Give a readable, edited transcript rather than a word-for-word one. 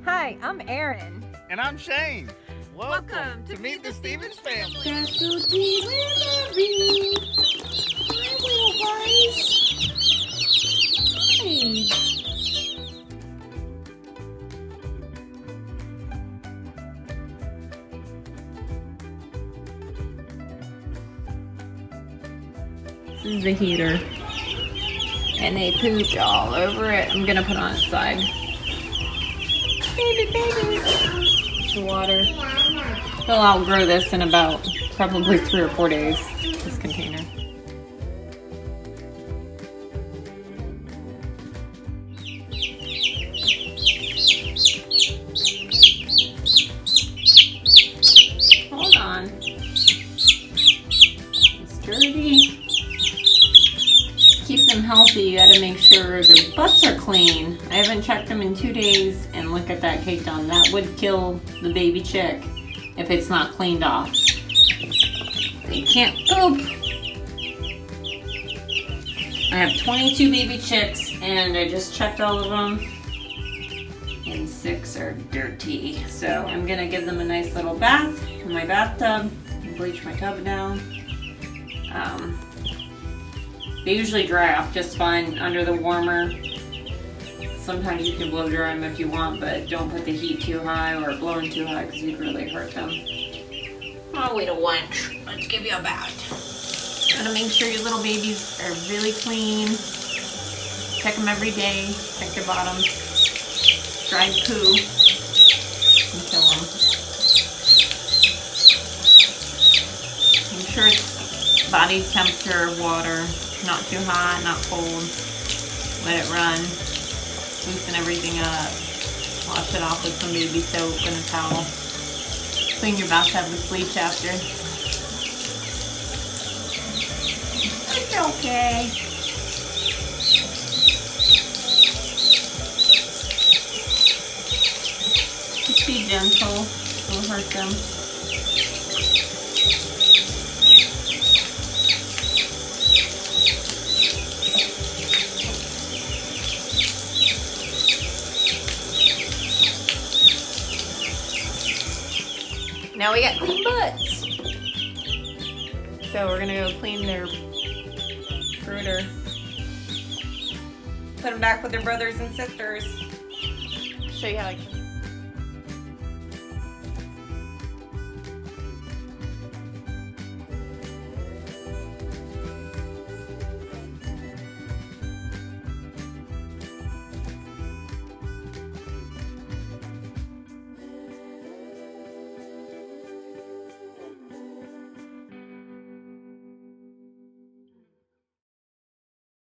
Hi, I'm Erin. And I'm Shane. Welcome to Meet the Stevens family. This is the heater. And they pooped all over it. I'm gonna put on its side. Baby, baby. Water. They'll outgrow this in about probably 3 or 4 days, this container. Hold on. It's dirty. Keep them healthy, you gotta make sure their butts are clean. I haven't checked them in 2 days, and look at that cake on. That would kill the baby chick if it's not cleaned off. They can't poop. I have 22 baby chicks, and I just checked all of them, and 6 are dirty. So I'm gonna give them a nice little bath in my bathtub, bleach my tub down. They usually dry off just fine under the warmer. Sometimes you can blow dry them if you want, but don't put the heat too high or blowing too high because you'd really hurt them. Oh, wait a wench. Let's give you a bath. Gotta make sure your little babies are really clean. Check them every day. Check their bottoms. Dried poo. And kill them. Make sure it's body temperature water. Not too hot, not cold. Let it run. Loosen everything up. Wash it off with some baby soap and a towel. Clean your bathtub with bleach after. It's okay. Just be gentle. Don't hurt them. Now we got clean butts. So we're gonna go clean their brooder. Put them back with their brothers and sisters. Show you how I can.